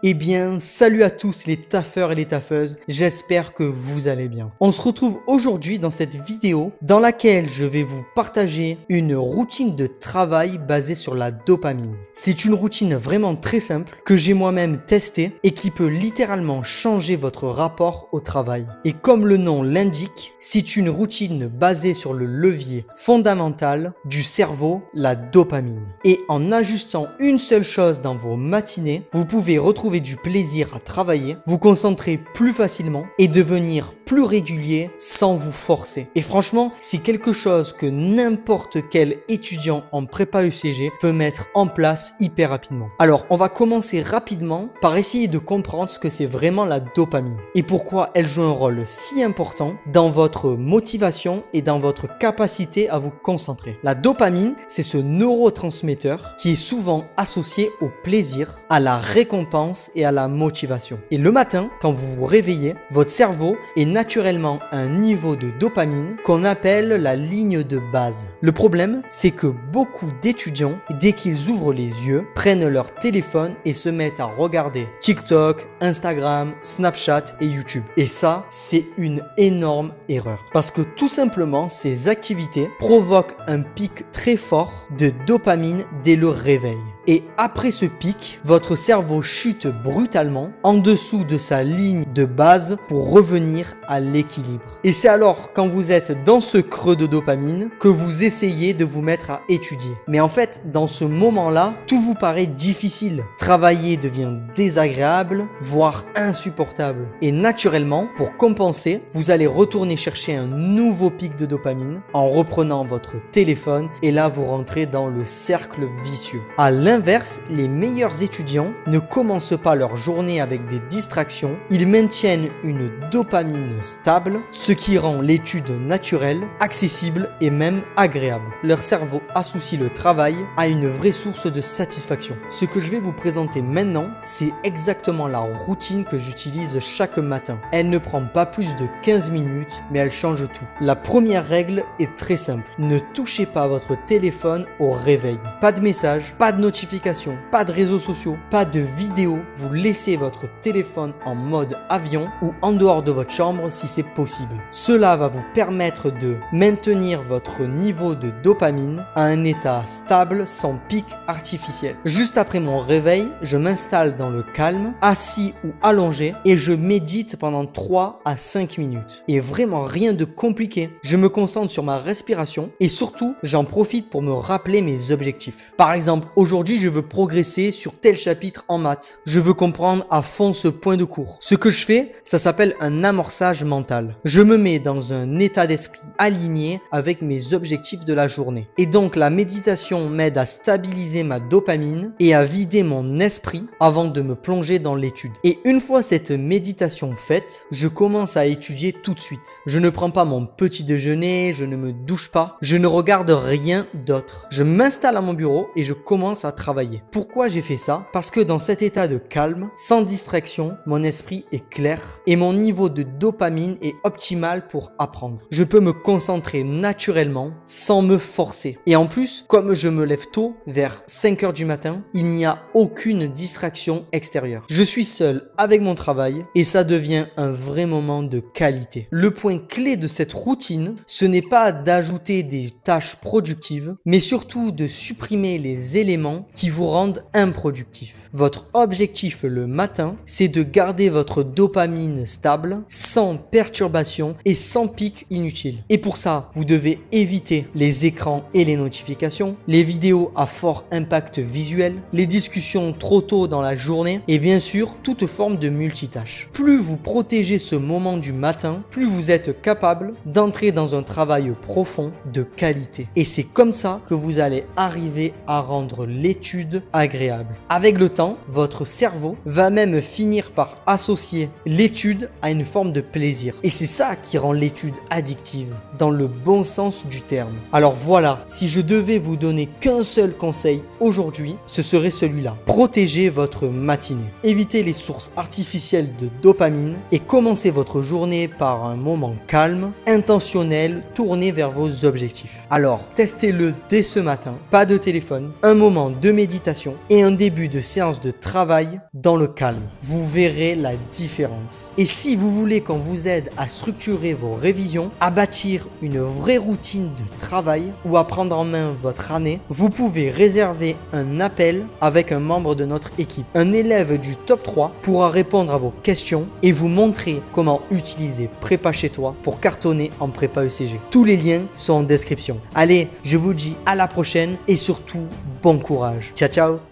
Eh bien, salut à tous les taffeurs et les taffeuses, j'espère que vous allez bien. On se retrouve aujourd'hui dans cette vidéo dans laquelle je vais vous partager une routine de travail basée sur la dopamine. C'est une routine vraiment très simple que j'ai moi-même testée et qui peut littéralement changer votre rapport au travail. Et comme le nom l'indique, c'est une routine basée sur le levier fondamental du cerveau, la dopamine. Et en ajustant une seule chose dans vos matinées, vous pouvez retrouver du plaisir à travailler, vous concentrer plus facilement et devenir plus régulier sans vous forcer. Et franchement, c'est quelque chose que n'importe quel étudiant en prépa UCG peut mettre en place hyper rapidement. Alors, on va commencer rapidement par essayer de comprendre ce que c'est vraiment la dopamine et pourquoi elle joue un rôle si important dans votre motivation et dans votre capacité à vous concentrer. La dopamine, c'est ce neurotransmetteur qui est souvent associé au plaisir, à la récompense et à la motivation. Et le matin, quand vous vous réveillez, votre cerveau est naturellement à un niveau de dopamine qu'on appelle la ligne de base. Le problème, c'est que beaucoup d'étudiants, dès qu'ils ouvrent les yeux, prennent leur téléphone et se mettent à regarder TikTok, Instagram, Snapchat et YouTube. Et ça, c'est une énorme erreur. Parce que tout simplement, ces activités provoquent un pic très fort de dopamine dès le réveil. Et après ce pic, votre cerveau chute brutalement en dessous de sa ligne de base pour revenir à l'équilibre. Et c'est alors quand vous êtes dans ce creux de dopamine que vous essayez de vous mettre à étudier. Mais en fait, dans ce moment-là, tout vous paraît difficile. Travailler devient désagréable, voire insupportable. Et naturellement, pour compenser, vous allez retourner chercher un nouveau pic de dopamine en reprenant votre téléphone et là vous rentrez dans le cercle vicieux. À l'inverse, les meilleurs étudiants ne commencent pas leur journée avec des distractions, ils maintiennent une dopamine stable, ce qui rend l'étude naturelle, accessible et même agréable. Leur cerveau associe le travail à une vraie source de satisfaction. Ce que je vais vous présenter maintenant, c'est exactement la routine que j'utilise chaque matin. Elle ne prend pas plus de 15 minutes, mais elle change tout. La première règle est très simple. Ne touchez pas votre téléphone au réveil. Pas de messages, pas de notifications, pas de réseaux sociaux, pas de vidéos. Vous laissez votre téléphone en mode avion ou en dehors de votre chambre si c'est possible. Cela va vous permettre de maintenir votre niveau de dopamine à un état stable sans pic artificiel. Juste après mon réveil, je m'installe dans le calme, assis ou allongé et je médite pendant 3 à 5 minutes. Et vraiment rien de compliqué. Je me concentre sur ma respiration et surtout, j'en profite pour me rappeler mes objectifs. Par exemple, aujourd'hui, je veux progresser sur tel chapitre en maths. Je veux comprendre à fond ce point de cours. Ce que je fais, ça s'appelle un amorçage mental. Je me mets dans un état d'esprit aligné avec mes objectifs de la journée. Et donc la méditation m'aide à stabiliser ma dopamine et à vider mon esprit avant de me plonger dans l'étude. Et une fois cette méditation faite, je commence à étudier tout de suite. Je ne prends pas mon petit déjeuner, je ne me douche pas, je ne regarde rien d'autre. Je m'installe à mon bureau et je commence à travailler. Pourquoi j'ai fait ça? Parce que dans cet état de calme, sans distraction, mon esprit est clair et mon niveau de dopamine est optimal pour apprendre. Je peux me concentrer naturellement sans me forcer. Et en plus, comme je me lève tôt, vers 5 h du matin, il n'y a aucune distraction extérieure. Je suis seul avec mon travail et ça devient un vrai moment de qualité. Le point clé de cette routine, ce n'est pas d'ajouter des tâches productives, mais surtout de supprimer les éléments qui vous rendent improductif. Votre objectif le matin, c'est de garder votre dopamine stable, sans perturbation et sans pic inutile. Et pour ça, vous devez éviter les écrans et les notifications, les vidéos à fort impact visuel, les discussions trop tôt dans la journée et bien sûr, toute forme de multitâche. Plus vous protégez ce moment du matin, plus vous êtes capable d'entrer dans un travail profond de qualité. Et c'est comme ça que vous allez arriver à rendre l'étude agréable. Avec le temps, votre cerveau va même finir par associer l'étude à une forme de plaisir. Et c'est ça qui rend l'étude addictive, dans le bon sens du terme. Alors voilà, si je devais vous donner qu'un seul conseil aujourd'hui, ce serait celui-là. Protégez votre matinée. Évitez les sources artificielles de dopamine et commencez votre journée par un moment calme, intentionnel, tourné vers vos objectifs. Alors, testez-le dès ce matin. Pas de téléphone, un moment de de méditation et un début de séance de travail dans le calme. Vous verrez la différence. Et si vous voulez qu'on vous aide à structurer vos révisions, à bâtir une vraie routine de travail ou à prendre en main votre année, vous pouvez réserver un appel avec un membre de notre équipe. Un élève du top 3 pourra répondre à vos questions et vous montrer comment utiliser Prépa chez toi pour cartonner en prépa ECG. Tous les liens sont en description. Allez, je vous dis à la prochaine et surtout bon courage. Ciao ciao.